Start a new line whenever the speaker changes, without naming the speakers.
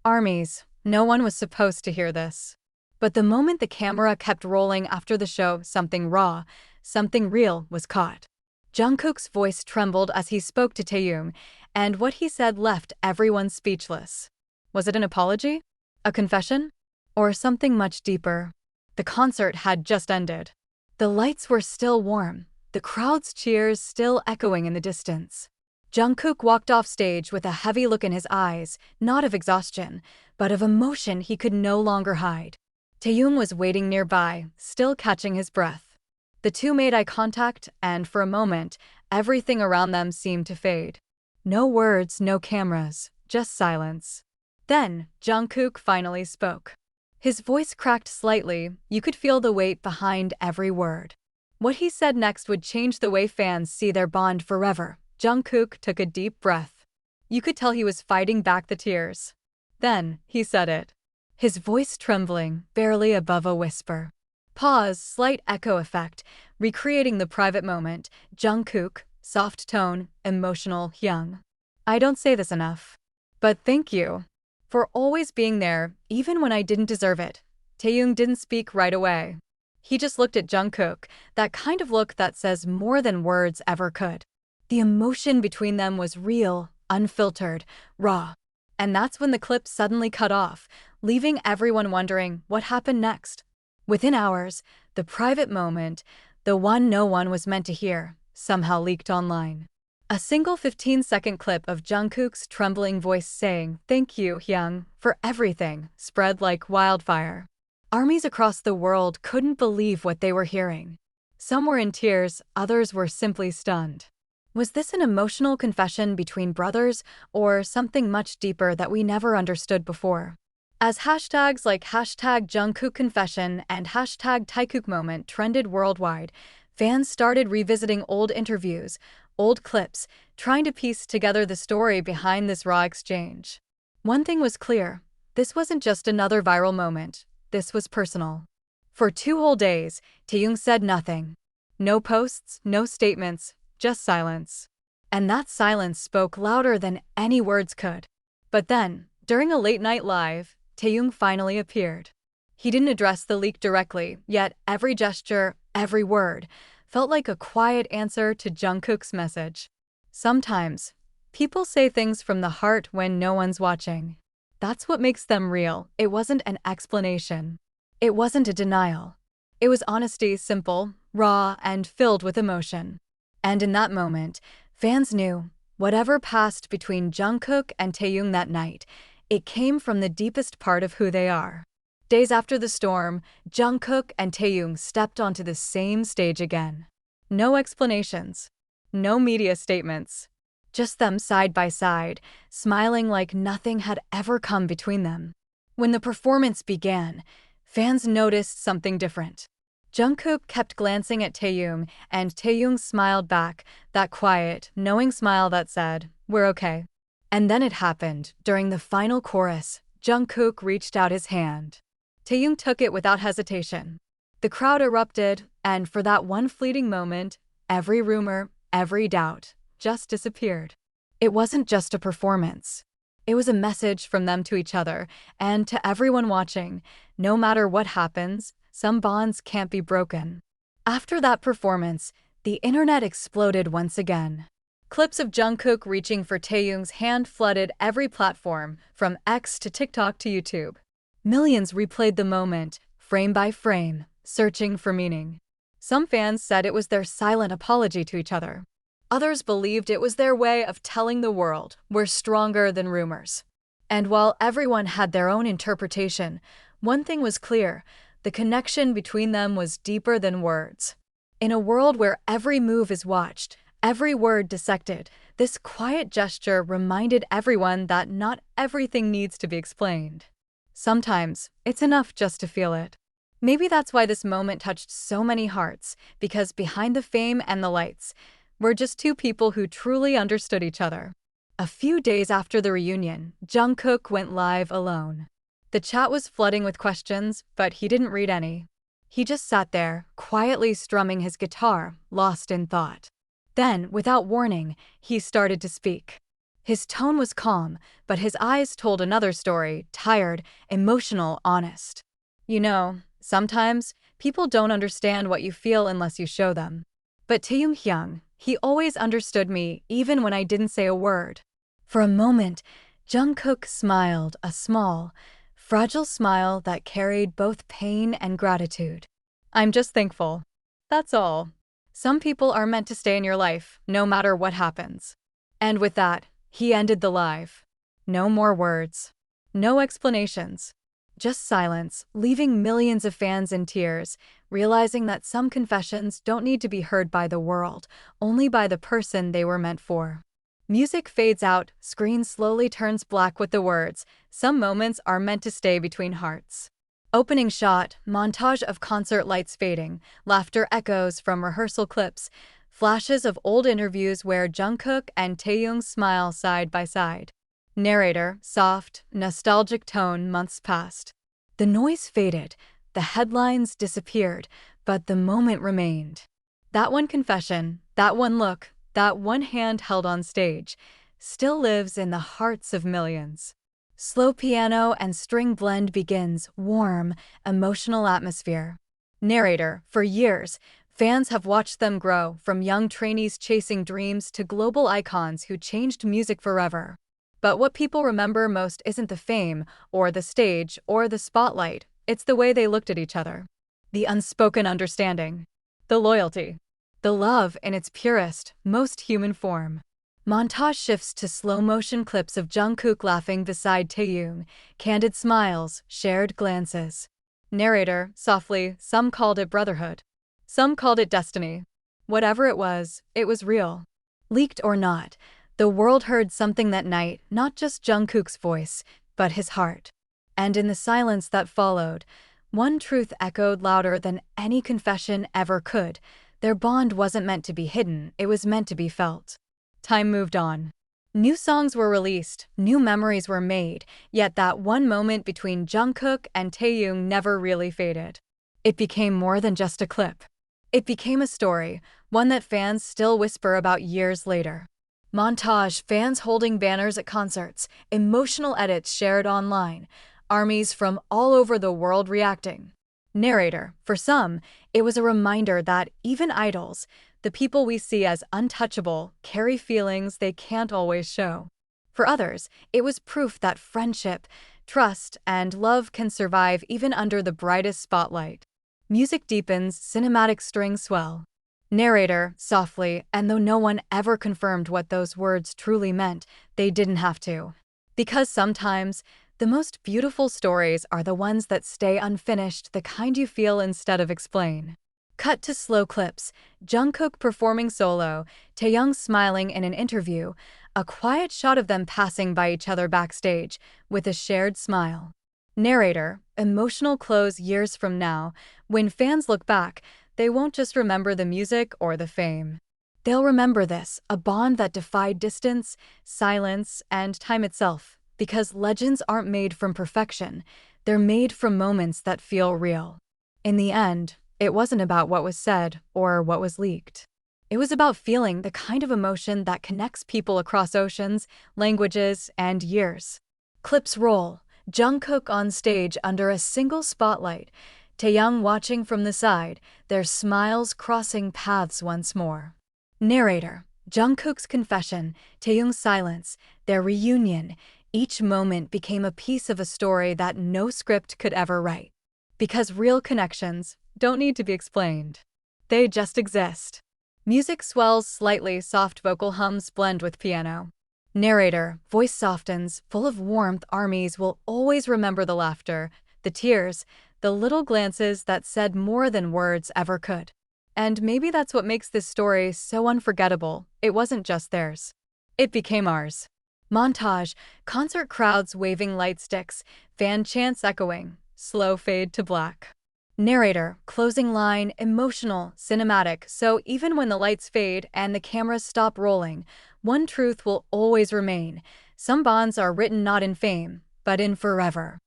Armies. No one was supposed to hear this. But the moment the camera kept rolling after the show, something raw, something real was caught. Jungkook's voice trembled as he spoke to Taehyung, and what he said left everyone speechless. Was it an apology? A confession? Or something much deeper? The concert had just ended. The lights were still warm, the crowd's cheers still echoing in the distance. Jungkook walked off stage with a heavy look in his eyes, not of exhaustion, but of emotion he could no longer hide. Taehyung was waiting nearby, still catching his breath. The two made eye contact, and for a moment, everything around them seemed to fade. No words, no cameras, just silence. Then, Jungkook finally spoke. His voice cracked slightly, you could feel the weight behind every word. What he said next would change the way fans see their bond forever. Jungkook took a deep breath. You could tell he was fighting back the tears. Then, he said it. His voice trembling, barely above a whisper. Pause, slight echo effect, recreating the private moment. Jungkook, soft tone, emotional, young. I don't say this enough. But thank you. For always being there, even when I didn't deserve it. Taehyung didn't speak right away. He just looked at Jungkook, that kind of look that says more than words ever could. The emotion between them was real, unfiltered, raw. And that's when the clip suddenly cut off, leaving everyone wondering what happened next. Within hours, the private moment, the one no one was meant to hear, somehow leaked online. A single 15-second clip of Jungkook's trembling voice saying, "Thank you, Hyung, for everything," spread like wildfire. Armies across the world couldn't believe what they were hearing. Some were in tears, others were simply stunned. Was this an emotional confession between brothers, or something much deeper that we never understood before? As hashtags like #JungkookConfession and #TaeKookMoment trended worldwide, fans started revisiting old interviews, old clips, trying to piece together the story behind this raw exchange. One thing was clear, this wasn't just another viral moment, this was personal. For 2 whole days, Taehyung said nothing. No posts, no statements, just silence. And that silence spoke louder than any words could. But then, during a late-night live, Taehyung finally appeared. He didn't address the leak directly, yet every gesture, every word, felt like a quiet answer to Jungkook's message. Sometimes, people say things from the heart when no one's watching. That's what makes them real. It wasn't an explanation. It wasn't a denial. It was honesty, simple, raw, and filled with emotion. And in that moment, fans knew, whatever passed between Jungkook and Taehyung that night, it came from the deepest part of who they are. Days after the storm, Jungkook and Taehyung stepped onto the same stage again. No explanations. No media statements. Just them side by side, smiling like nothing had ever come between them. When the performance began, fans noticed something different. Jungkook kept glancing at Taehyung, and Taehyung smiled back, that quiet, knowing smile that said, "We're okay." And then it happened. During the final chorus, Jungkook reached out his hand. Taehyung took it without hesitation. The crowd erupted, and for that one fleeting moment, every rumor, every doubt, just disappeared. It wasn't just a performance. It was a message from them to each other, and to everyone watching, no matter what happens, some bonds can't be broken. After that performance, the internet exploded once again. Clips of Jungkook reaching for Taehyung's hand flooded every platform, from X to TikTok to YouTube. Millions replayed the moment, frame by frame, searching for meaning. Some fans said it was their silent apology to each other. Others believed it was their way of telling the world, we're stronger than rumors. And while everyone had their own interpretation, one thing was clear, the connection between them was deeper than words. In a world where every move is watched, every word dissected, this quiet gesture reminded everyone that not everything needs to be explained. Sometimes, it's enough just to feel it. Maybe that's why this moment touched so many hearts, because behind the fame and the lights, were just two people who truly understood each other. A few days after the reunion, Jungkook went live alone. The chat was flooding with questions, but he didn't read any. He just sat there, quietly strumming his guitar, lost in thought. Then, without warning, he started to speak. His tone was calm, but his eyes told another story, tired, emotional, honest. You know, sometimes people don't understand what you feel unless you show them. But Taehyung, he always understood me even when I didn't say a word. For a moment, Jungkook smiled, a small, fragile smile that carried both pain and gratitude. I'm just thankful. That's all. Some people are meant to stay in your life, no matter what happens. And with that, he ended the live. No more words. No explanations. Just silence, leaving millions of fans in tears, realizing that some confessions don't need to be heard by the world, only by the person they were meant for. Music fades out, screen slowly turns black with the words, "Some moments are meant to stay between hearts." Opening shot, montage of concert lights fading, laughter echoes from rehearsal clips, flashes of old interviews where Jungkook and Taehyung smile side by side. Narrator, soft, nostalgic tone months passed. The noise faded, the headlines disappeared, but the moment remained. That one confession, that one look, that one hand held on stage, still lives in the hearts of millions. Slow piano and string blend begins, warm, emotional atmosphere. Narrator, for years, fans have watched them grow, from young trainees chasing dreams to global icons who changed music forever. But what people remember most isn't the fame, or the stage, or the spotlight, it's the way they looked at each other. The unspoken understanding. The loyalty. The love in its purest, most human form. Montage shifts to slow-motion clips of Jungkook laughing beside Taehyung, candid smiles, shared glances. Narrator, softly, some called it brotherhood. Some called it destiny. Whatever it was real. Leaked or not, the world heard something that night, not just Jungkook's voice, but his heart. And in the silence that followed, one truth echoed louder than any confession ever could. Their bond wasn't meant to be hidden, it was meant to be felt. Time moved on. New songs were released, new memories were made, yet that one moment between Jungkook and Taehyung never really faded. It became more than just a clip. It became a story, one that fans still whisper about years later. Montage, fans holding banners at concerts, emotional edits shared online, armies from all over the world reacting. Narrator, for some, it was a reminder that even idols, the people we see as untouchable, carry feelings they can't always show. For others, it was proof that friendship, trust, and love can survive even under the brightest spotlight. Music deepens, cinematic strings swell. Narrator, softly, and though no one ever confirmed what those words truly meant, they didn't have to. Because sometimes, the most beautiful stories are the ones that stay unfinished, the kind you feel instead of explain. Cut to slow clips, Jungkook performing solo, Taehyung smiling in an interview, a quiet shot of them passing by each other backstage, with a shared smile. Narrator, emotional close years from now, when fans look back, they won't just remember the music or the fame. They'll remember this, a bond that defied distance, silence, and time itself, because legends aren't made from perfection, they're made from moments that feel real. In the end, it wasn't about what was said or what was leaked. It was about feeling the kind of emotion that connects people across oceans, languages, and years. Clips roll, Jungkook on stage under a single spotlight, Taehyung watching from the side, their smiles crossing paths once more. Narrator, Jungkook's confession, Taehyung's silence, their reunion, each moment became a piece of a story that no script could ever write. Because real connections don't need to be explained. They just exist. Music swells slightly, soft vocal hums blend with piano. Narrator, voice softens, full of warmth, armies will always remember the laughter, the tears, the little glances that said more than words ever could. And maybe that's what makes this story so unforgettable. It wasn't just theirs. It became ours. Montage, concert crowds waving light sticks, fan chants echoing, slow fade to black. Narrator, closing line, emotional, cinematic, so even when the lights fade and the cameras stop rolling, one truth will always remain. Some bonds are written not in fame, but in forever.